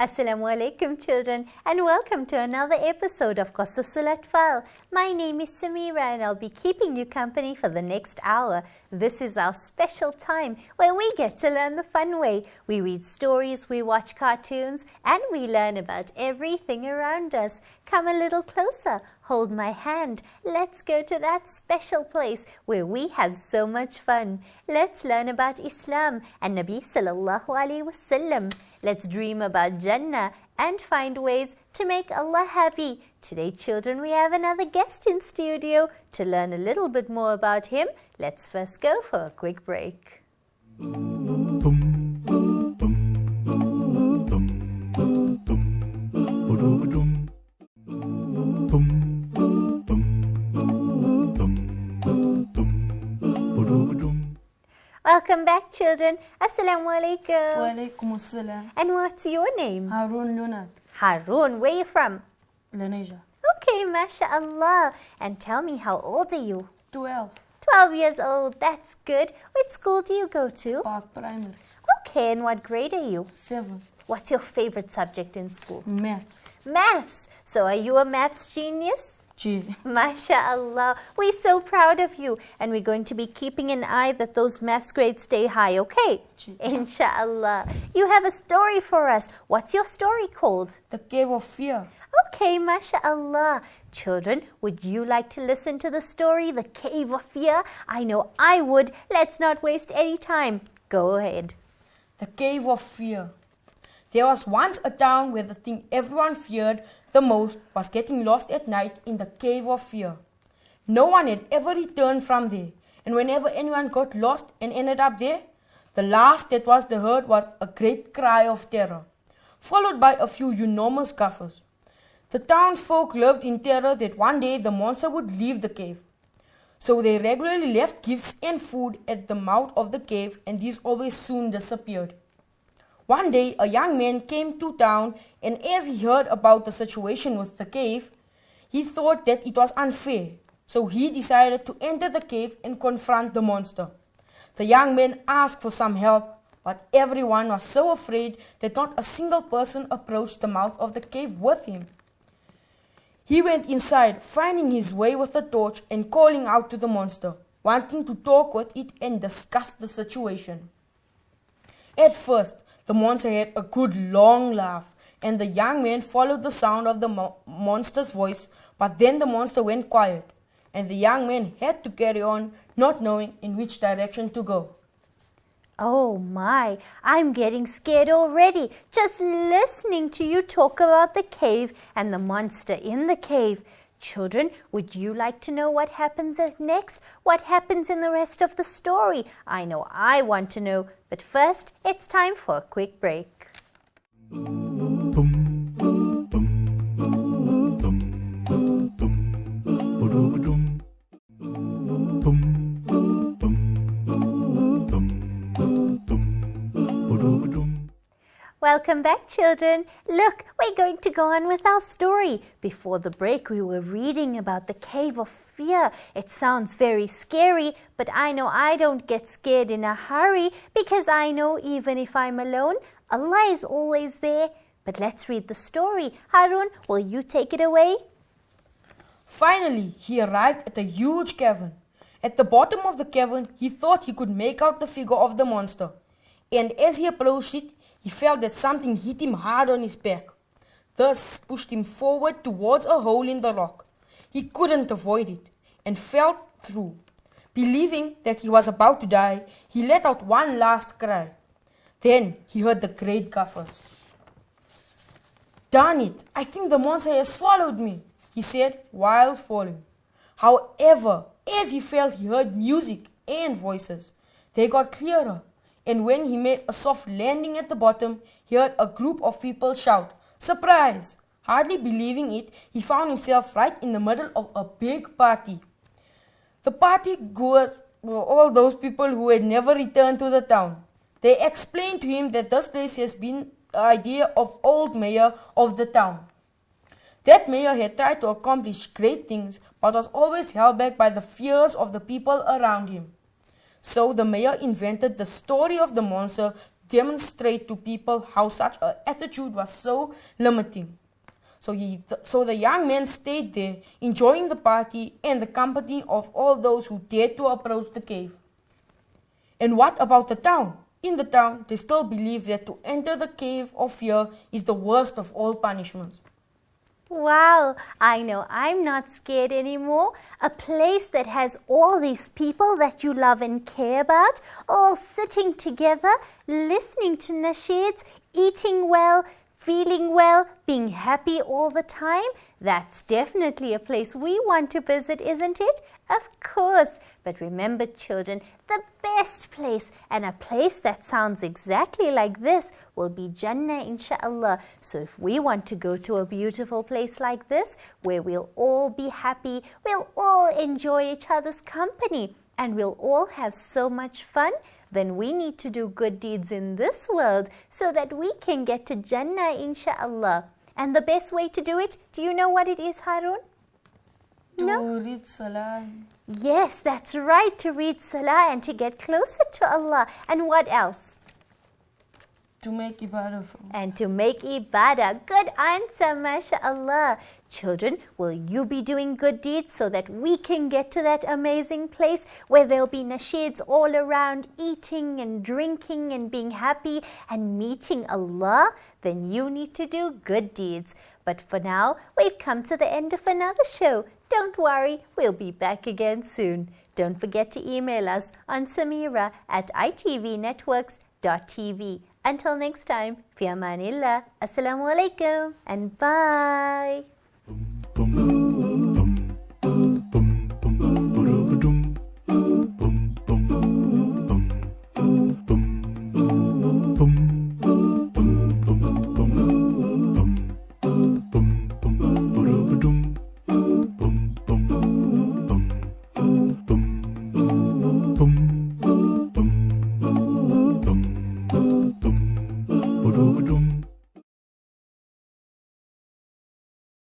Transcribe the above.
Assalamu alaikum children, and welcome to another episode of Qasasul Atfal. My name is Samira and I'll be keeping you company for the next hour. This is our special time where we get to learn the fun way. We read stories, we watch cartoons, and we learn about everything around us. Come a little closer, hold my hand. Let's go to that special place where we have so much fun. Let's learn about Islam and Nabi sallallahu alaihi wasallam. Let's dream about Jannah and find ways to make Allah happy. Today, children, we have another guest in studio. To learn a little bit more about him, let's first go for a quick break. Welcome back, children. Assalamu alaikum. Wa alaikum assalam. And what's your name? Harun Leonard, Harun. Where are you from? Lenasia. Okay, mashallah. And tell me, how old are you? 12, 12 years old. That's good. Which school do you go to? Park Primary. Okay, and what grade are you? 7, What's your favorite subject in school? Maths. Maths. So are you a maths genius? G. MashaAllah. We're so proud of you. And we're going to be keeping an eye that those maths grades stay high, okay? Inshallah. You have a story for us. What's your story called? The Cave of Fear. Okay, MashaAllah. Children, would you like to listen to the story, The Cave of Fear? I know I would. Let's not waste any time. Go ahead. The Cave of Fear. There was once a town where the thing everyone feared the most was getting lost at night in the Cave of Fear. No one had ever returned from there, and whenever anyone got lost and ended up there, the last that was heard was a great cry of terror, followed by a few enormous guffers. The townsfolk lived in terror that one day the monster would leave the cave. So they regularly left gifts and food at the mouth of the cave, and these always soon disappeared. One day, a young man came to town, and as he heard about the situation with the cave, he thought that it was unfair. So he decided to enter the cave and confront the monster. The young man asked for some help, but everyone was so afraid that not a single person approached the mouth of the cave with him. He went inside, finding his way with a torch and calling out to the monster, wanting to talk with it and discuss the situation. At first, the monster had a good long laugh, and the young man followed the sound of the monster's voice, but then the monster went quiet, and the young man had to carry on, not knowing in which direction to go. Oh my, I'm getting scared already, just listening to you talk about the cave and the monster in the cave. Children, would you like to know what happens next? What happens in the rest of the story? I know I want to know, but first, it's time for a quick break. Welcome back, children. Look, we're going to go on with our story. Before the break, we were reading about the Cave of Fear. It sounds very scary, but I know I don't get scared in a hurry because I know even if I'm alone, Allah is always there. But let's read the story. Harun, will you take it away? Finally, he arrived at a huge cavern. At the bottom of the cavern, he thought he could make out the figure of the monster. And as he approached it, he felt that something hit him hard on his back. This pushed him forward towards a hole in the rock. He couldn't avoid it and fell through. Believing that he was about to die, he let out one last cry. Then he heard the great guffers. "Darn it, I think the monster has swallowed me," he said while falling. However, as he fell, he heard music and voices. They got clearer. And when he made a soft landing at the bottom, he heard a group of people shout, "Surprise!" Hardly believing it, he found himself right in the middle of a big party. The party goers were all those people who had never returned to the town. They explained to him that this place has been idea of old mayor of the town. That mayor had tried to accomplish great things, but was always held back by the fears of the people around him. So the mayor invented the story of the monster to demonstrate to people how such an attitude was so limiting. So the young man stayed there, enjoying the party and the company of all those who dared to approach the cave. And what about the town? In the town, they still believe that to enter the cave of fear is the worst of all punishments. Wow, I know I'm not scared anymore. A place that has all these people that you love and care about, all sitting together, listening to nasheeds, eating well, feeling well, being happy all the time. That's definitely a place we want to visit, isn't it? Of course. But remember, children, the best place and a place that sounds exactly like this will be Jannah, inshallah. So if we want to go to a beautiful place like this, where we'll all be happy, we'll all enjoy each other's company, and we'll all have so much fun, then we need to do good deeds in this world so that we can get to Jannah, inshallah. And the best way to do it, do you know what it is, Harun? To read Salah. Yes, that's right, to read Salah and to get closer to Allah. And what else? To make ibadah. And to make ibadah. Good answer, mashallah. Children, will you be doing good deeds so that we can get to that amazing place where there'll be nasheeds all around, eating and drinking and being happy and meeting Allah? Then you need to do good deeds. But for now, we've come to the end of another show. Don't worry, we'll be back again soon. Don't forget to email us on samira@itvnetworks.tv. Until next time, fi amanillah, assalamu alaikum and bye.